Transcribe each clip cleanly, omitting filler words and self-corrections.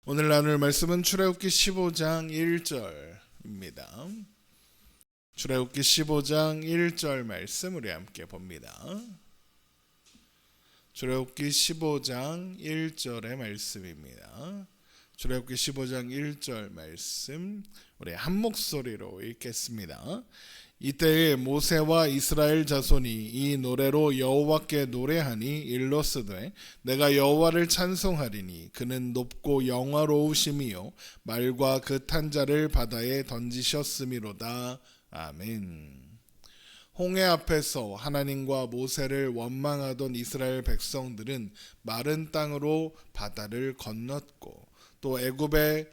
오늘 나눌 말씀은 출애굽기 15장 1절입니다. 출애굽기 15장 1절 말씀 우리 함께 봅니다. 출애굽기 15장 1절의 말씀입니다. 출애굽기 15장 1절 말씀 우리 한 목소리로 읽겠습니다. 이때에 모세와 이스라엘 자손이 이 노래로 여호와께 노래하니 일러스되 내가 여호와를 찬송하리니 그는 높고 영화로우심이요 말과 그 탄자를 바다에 던지셨음이로다. 아멘. 홍해 앞에서 하나님과 모세를 원망하던 이스라엘 백성들은 마른 땅으로 바다를 건넜고 또 애굽의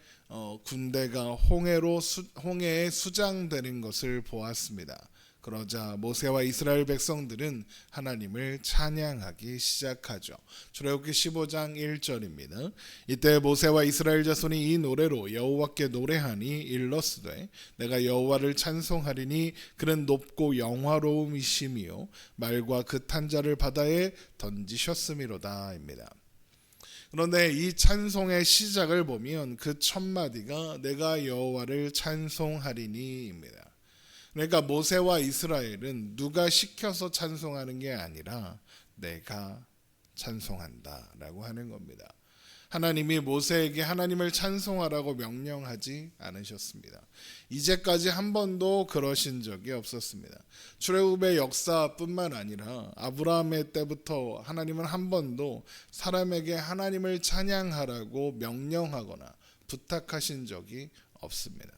군대가 홍해에 수장되는 것을 보았습니다. 그러자 모세와 이스라엘 백성들은 하나님을 찬양하기 시작하죠. 출애굽기 15장 1절입니다. 이때 모세와 이스라엘 자손이 이 노래로 여호와께 노래하니 일러스되 내가 여호와를 찬송하리니 그는 높고 영화로움이시며 말과 그 탄자를 바다에 던지셨음이로다입니다. 그런데 이 찬송의 시작을 보면 그 첫 마디가 내가 여호와를 찬송하리니입니다. 그러니까 모세와 이스라엘은 누가 시켜서 찬송하는 게 아니라 내가 찬송한다라고 하는 겁니다. 하나님이 모세에게 하나님을 찬송하라고 명령하지 않으셨습니다. 이제까지 한 번도 그러신 적이 없었습니다. 출애굽의 역사뿐만 아니라 아브라함의 때부터 하나님은 한 번도 사람에게 하나님을 찬양하라고 명령하거나 부탁하신 적이 없습니다.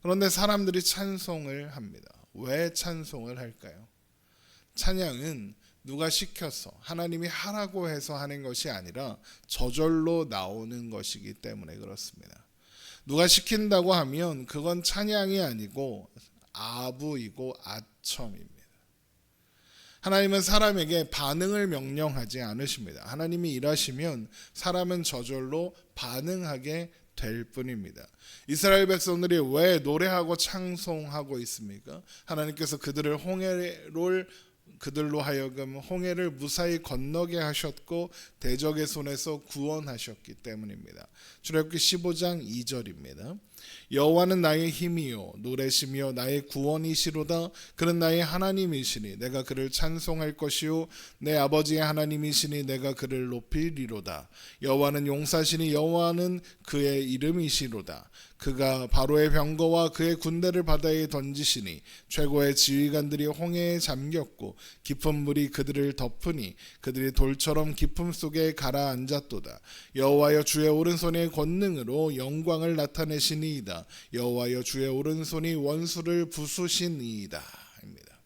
그런데 사람들이 찬송을 합니다. 왜 찬송을 할까요? 찬양은 누가 시켜서 하나님이 하라고 해서 하는 것이 아니라 저절로 나오는 것이기 때문에 그렇습니다. 누가 시킨다고 하면 그건 찬양이 아니고 아부이고 아첨입니다. 하나님은 사람에게 반응을 명령하지 않으십니다. 하나님이 일하시면 사람은 저절로 반응하게 될 뿐입니다. 이스라엘 백성들이 왜 노래하고 찬송하고 있습니까? 하나님께서 그들로 하여금 홍해를 무사히 건너게 하셨고 대적의 손에서 구원하셨기 때문입니다. 출애굽기 15장 2절입니다. 여호와는 나의 힘이요 노래시며 나의 구원이시로다. 그는 나의 하나님이시니 내가 그를 찬송할 것이요 내 아버지의 하나님이시니 내가 그를 높이리로다. 여호와는 용사시니 여호와는 그의 이름이시로다. 그가 바로의 병거와 그의 군대를 바다에 던지시니 최고의 지휘관들이 홍해에 잠겼고 깊은 물이 그들을 덮으니 그들이 돌처럼 깊음 속에 가라앉았도다. 여호와여 주의 오른손의 권능으로 영광을 나타내시니이다. 여호와여 주의 오른손이 원수를 부수시니이다. 입니다.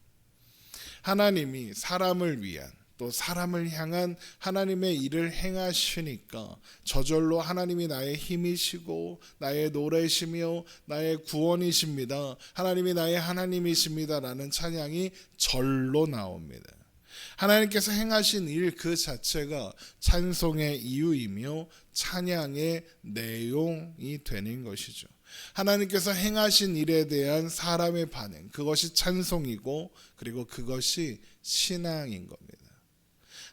하나님이 사람을 위한 또 사람을 향한 하나님의 일을 행하시니까 저절로 하나님이 나의 힘이시고 나의 노래시며 나의 구원이십니다. 하나님이 나의 하나님이십니다. 라는 찬양이 절로 나옵니다. 하나님께서 행하신 일 그 자체가 찬송의 이유이며 찬양의 내용이 되는 것이죠. 하나님께서 행하신 일에 대한 사람의 반응, 그것이 찬송이고 그리고 그것이 신앙인 겁니다.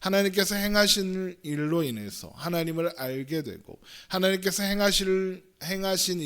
하나님께서 행하신 일로 인해서 하나님을 알게 되고 하나님께서 행하신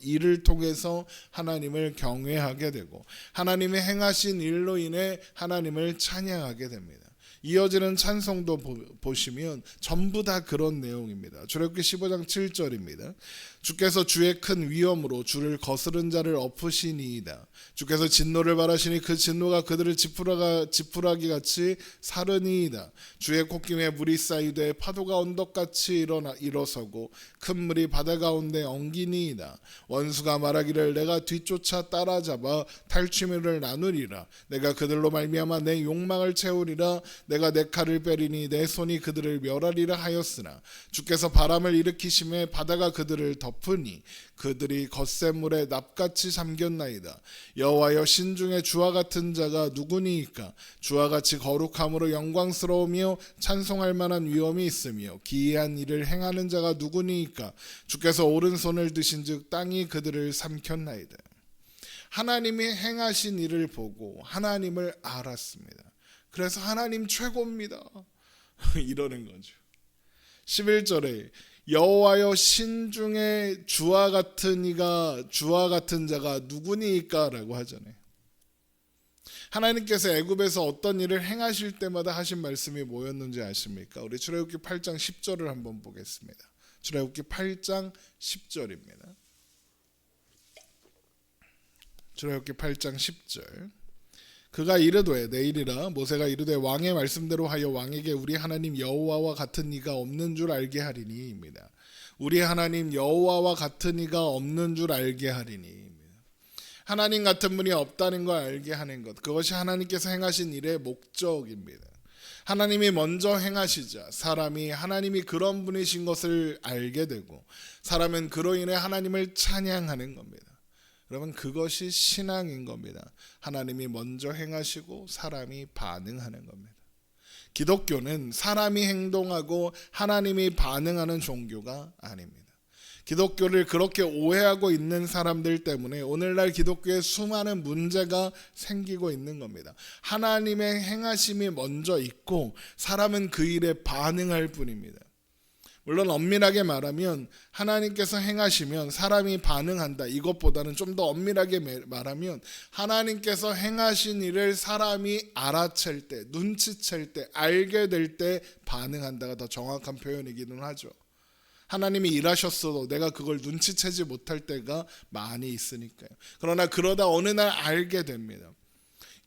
일을 통해서 하나님을 경외하게 되고 하나님이 행하신 일로 인해 하나님을 찬양하게 됩니다. 이어지는 찬송도 보시면 전부 다 그런 내용입니다. 출애굽기 15장 7절입니다. 주께서 주의 큰 위엄으로 주를 거스른 자를 엎으시니이다. 주께서 진노를 바라시니 그 진노가 그들을 지푸라기 같이 사르니이다. 주의 콧김에 물이 쌓이되 파도가 언덕같이 일어서고 큰 물이 바다 가운데 엉기니이다. 원수가 말하기를 내가 뒤쫓아 따라잡아 탈취물을 나누리라. 내가 그들로 말미암아 내 욕망을 채우리라. 내가 내 칼을 빼리니 내 손이 그들을 멸하리라 하였으나 주께서 바람을 일으키심에 바다가 그들을 덮으니 그들이 겉샘물에 납같이 잠겼나이다. 여호와여 신중에 주와 같은 자가 누구니이까? 주와 같이 거룩함으로 영광스러우며 찬송할 만한 위엄이 있으며 기이한 일을 행하는 자가 누구니이까? 주께서 오른손을 드신즉 땅이 그들을 삼켰나이다. 하나님이 행하신 일을 보고 하나님을 알았습니다. 그래서 하나님 최고입니다. 이러는 거죠. 11절에 여호와여 신중에 주와 같은 자가 누구니까라고 하잖아요. 하나님께서 애굽에서 어떤 일을 행하실 때마다 하신 말씀이 뭐였는지 아십니까? 우리 출애굽기 8장 10절을 한번 보겠습니다. 출애굽기 8장 10절입니다. 출애굽기 8장 10절. 그가 이르되 내일이라 모세가 이르되 왕의 말씀대로 하여 왕에게 우리 하나님 여호와와 같은 이가 없는 줄 알게 하리니입니다. 우리 하나님 여호와와 같은 이가 없는 줄 알게 하리니입니다. 하나님 같은 분이 없다는 걸 알게 하는 것, 그것이 하나님께서 행하신 일의 목적입니다. 하나님이 먼저 행하시자 사람이 하나님이 그런 분이신 것을 알게 되고 사람은 그로 인해 하나님을 찬양하는 겁니다. 여러분, 그것이 신앙인 겁니다. 하나님이 먼저 행하시고 사람이 반응하는 겁니다. 기독교는 사람이 행동하고 하나님이 반응하는 종교가 아닙니다. 기독교를 그렇게 오해하고 있는 사람들 때문에 오늘날 기독교에 수많은 문제가 생기고 있는 겁니다. 하나님의 행하심이 먼저 있고 사람은 그 일에 반응할 뿐입니다. 물론 엄밀하게 말하면 하나님께서 행하시면 사람이 반응한다, 이것보다는 좀 더 엄밀하게 말하면 하나님께서 행하신 일을 사람이 알아챌 때, 눈치챌 때, 알게 될 때 반응한다가 더 정확한 표현이기는 하죠. 하나님이 일하셨어도 내가 그걸 눈치채지 못할 때가 많이 있으니까요. 그러나 그러다 어느 날 알게 됩니다.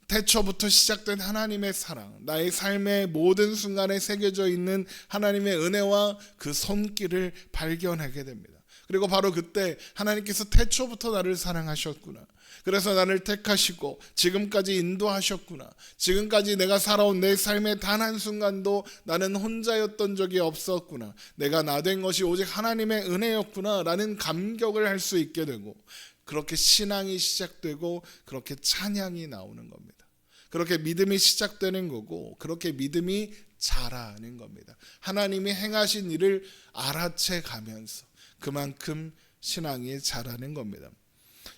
태초부터 시작된 하나님의 사랑, 나의 삶의 모든 순간에 새겨져 있는 하나님의 은혜와 그 손길을 발견하게 됩니다. 그리고 바로 그때 하나님께서 태초부터 나를 사랑하셨구나, 그래서 나를 택하시고 지금까지 인도하셨구나, 지금까지 내가 살아온 내 삶의 단 한순간도 나는 혼자였던 적이 없었구나, 내가 나 된 것이 오직 하나님의 은혜였구나 라는 감격을 할 수 있게 되고, 그렇게 신앙이 시작되고 그렇게 찬양이 나오는 겁니다. 그렇게 믿음이 시작되는 거고, 그렇게 믿음이 자라는 겁니다. 하나님이 행하신 일을 알아채 가면서 그만큼 신앙이 자라는 겁니다.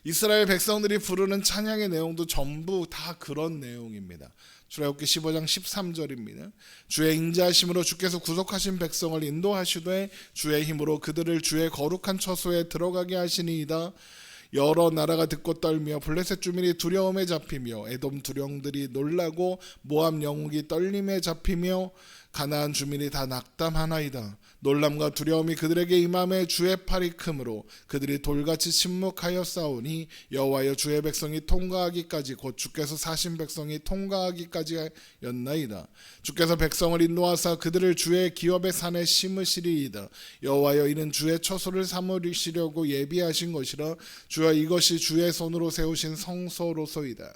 이스라엘 백성들이 부르는 찬양의 내용도 전부 다 그런 내용입니다. 출애굽기 15장 13절입니다. 주의 인자하심으로 주께서 구속하신 백성을 인도하시되 주의 힘으로 그들을 주의 거룩한 처소에 들어가게 하시니이다. 여러 나라가 듣고 떨며 블레셋 주민이 두려움에 잡히며 에돔 두령들이 놀라고 모압 영웅이 떨림에 잡히며 가나안 주민이 다 낙담하나이다. 놀람과 두려움이 그들에게 임함에 주의 팔이 크므로 그들이 돌같이 침묵하여 싸우니 여호와여 주의 백성이 통과하기까지 곧 주께서 사신 백성이 통과하기까지 였나이다. 주께서 백성을 인도하사 그들을 주의 기업의 산에 심으시리이다. 여호와여 이는 주의 처소를 삼으시려고 예비하신 것이라. 주여 이것이 주의 손으로 세우신 성소로소이다.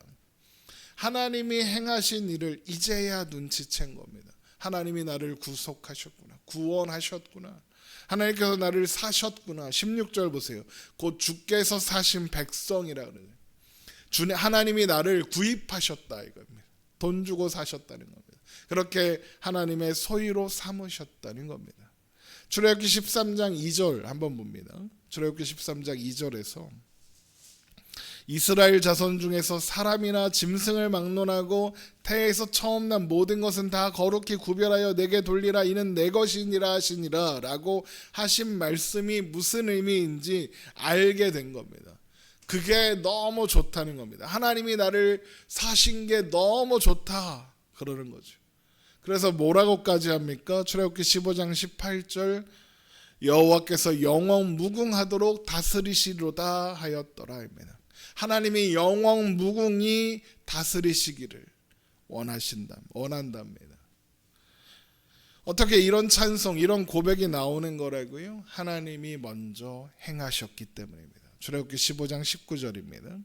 하나님이 행하신 일을 이제야 눈치챈 겁니다. 하나님이 나를 구속하셨구나, 구원하셨구나, 하나님께서 나를 사셨구나. 16절 보세요. 곧 주께서 사신 백성이라 그러죠. 하나님이 나를 구입하셨다 이겁니다. 돈 주고 사셨다는 겁니다. 그렇게 하나님의 소유로 삼으셨다는 겁니다. 출애굽기 13장 2절 한번 봅니다. 출애굽기 13장 2절에서 이스라엘 자손 중에서 사람이나 짐승을 막론하고 태에서 처음 난 모든 것은 다 거룩히 구별하여 내게 돌리라. 이는 내 것이니라 하시니라 라고 하신 말씀이 무슨 의미인지 알게 된 겁니다. 그게 너무 좋다는 겁니다. 하나님이 나를 사신 게 너무 좋다 그러는 거죠. 그래서 뭐라고까지 합니까? 출애굽기 15장 18절 여호와께서 영원 무궁하도록 다스리시로다 하였더라입니다. 하나님이 영원 무궁히 다스리시기를 원한답니다. 어떻게 이런 찬송, 이런 고백이 나오는 거라고요? 하나님이 먼저 행하셨기 때문입니다. 출애굽기 15장 19절입니다.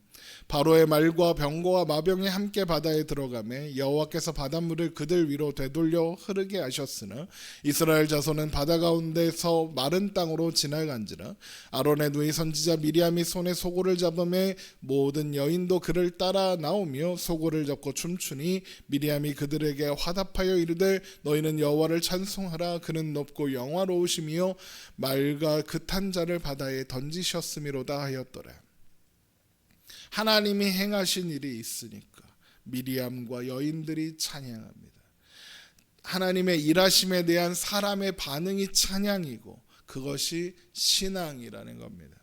바로의 말과 병거와 마병이 함께 바다에 들어가매 여호와께서 바닷물을 그들 위로 되돌려 흐르게 하셨으나 이스라엘 자손은 바다 가운데서 마른 땅으로 지나간지라. 아론의 누이 선지자 미리암이 손에 소고를 잡음에 모든 여인도 그를 따라 나오며 소고를 잡고 춤추니 미리암이 그들에게 화답하여 이르되 너희는 여호와를 찬송하라. 그는 높고 영화로우시며 말과 그탄 자를 바다에 던지셨음이로다 하였더라. 하나님이 행하신 일이 있으니까 미리암과 여인들이 찬양합니다. 하나님의 일하심에 대한 사람의 반응이 찬양이고 그것이 신앙이라는 겁니다.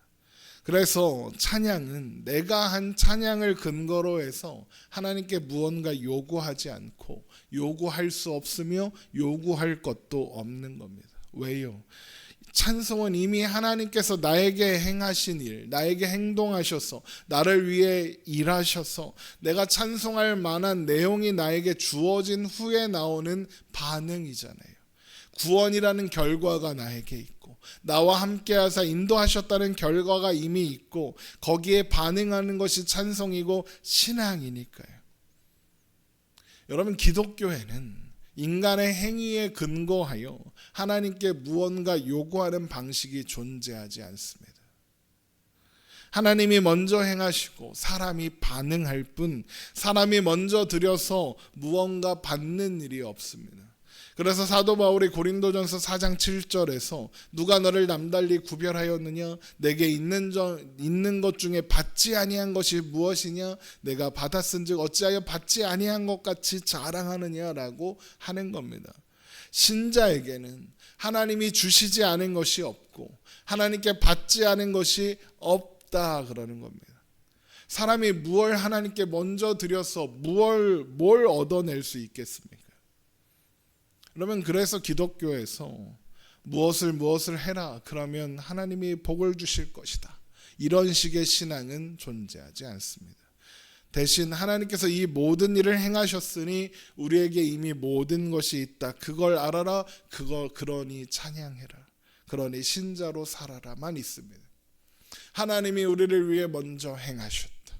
그래서 찬양은 내가 한 찬양을 근거로 해서 하나님께 무언가 요구하지 않고 요구할 수 없으며 요구할 것도 없는 겁니다. 왜요? 찬송은 이미 하나님께서 나에게 행하신 일, 나에게 행동하셔서 나를 위해 일하셔서 내가 찬송할 만한 내용이 나에게 주어진 후에 나오는 반응이잖아요. 구원이라는 결과가 나에게 있고 나와 함께 하사 인도하셨다는 결과가 이미 있고 거기에 반응하는 것이 찬송이고 신앙이니까요. 여러분, 기독교에는 인간의 행위에 근거하여 하나님께 무언가 요구하는 방식이 존재하지 않습니다. 하나님이 먼저 행하시고 사람이 반응할 뿐 사람이 먼저 드려서 무언가 받는 일이 없습니다. 그래서 사도 바울이 고린도전서 4장 7절에서 누가 너를 남달리 구별하였느냐? 내게 있는 것 중에 받지 아니한 것이 무엇이냐? 내가 받았은즉 어찌하여 받지 아니한 것 같이 자랑하느냐라고 하는 겁니다. 신자에게는 하나님이 주시지 않은 것이 없고 하나님께 받지 않은 것이 없다 그러는 겁니다. 사람이 무엇을 하나님께 먼저 드려서 뭘 얻어낼 수 있겠습니까? 그러면 그래서 기독교에서 무엇을 해라 그러면 하나님이 복을 주실 것이다, 이런 식의 신앙은 존재하지 않습니다. 대신 하나님께서 이 모든 일을 행하셨으니 우리에게 이미 모든 것이 있다, 그걸 알아라, 그러니 찬양해라, 그러니 신자로 살아라만 있습니다. 하나님이 우리를 위해 먼저 행하셨다.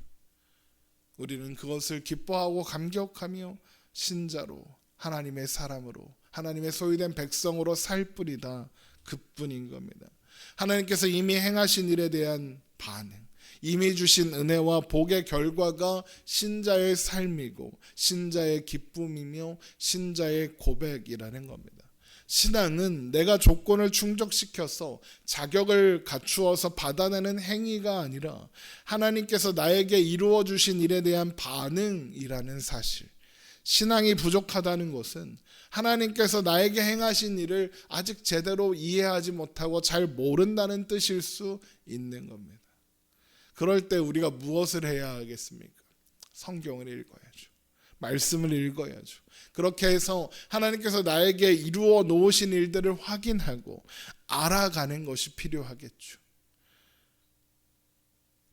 우리는 그것을 기뻐하고 감격하며 신자로 하나님의 사람으로 하나님의 소유된 백성으로 살 뿐이다, 그뿐인 겁니다. 하나님께서 이미 행하신 일에 대한 반응, 이미 주신 은혜와 복의 결과가 신자의 삶이고 신자의 기쁨이며 신자의 고백이라는 겁니다. 신앙은 내가 조건을 충족시켜서 자격을 갖추어서 받아내는 행위가 아니라 하나님께서 나에게 이루어 주신 일에 대한 반응이라는 사실. 신앙이 부족하다는 것은 하나님께서 나에게 행하신 일을 아직 제대로 이해하지 못하고 잘 모른다는 뜻일 수 있는 겁니다. 그럴 때 우리가 무엇을 해야 하겠습니까? 성경을 읽어야죠. 말씀을 읽어야죠. 그렇게 해서 하나님께서 나에게 이루어 놓으신 일들을 확인하고 알아가는 것이 필요하겠죠.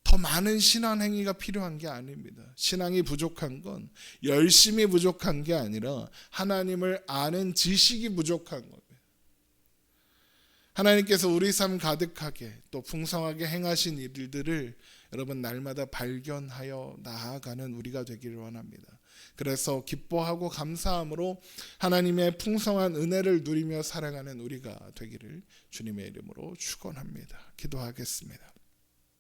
더 많은 신앙 행위가 필요한 게 아닙니다. 신앙이 부족한 건 열심이 부족한 게 아니라 하나님을 아는 지식이 부족한 겁니다. 하나님께서 우리 삶 가득하게 또 풍성하게 행하신 일들을 여러분 날마다 발견하여 나아가는 우리가 되기를 원합니다. 그래서 기뻐하고 감사함으로 하나님의 풍성한 은혜를 누리며 살아가는 우리가 되기를 주님의 이름으로 축원합니다. 기도하겠습니다.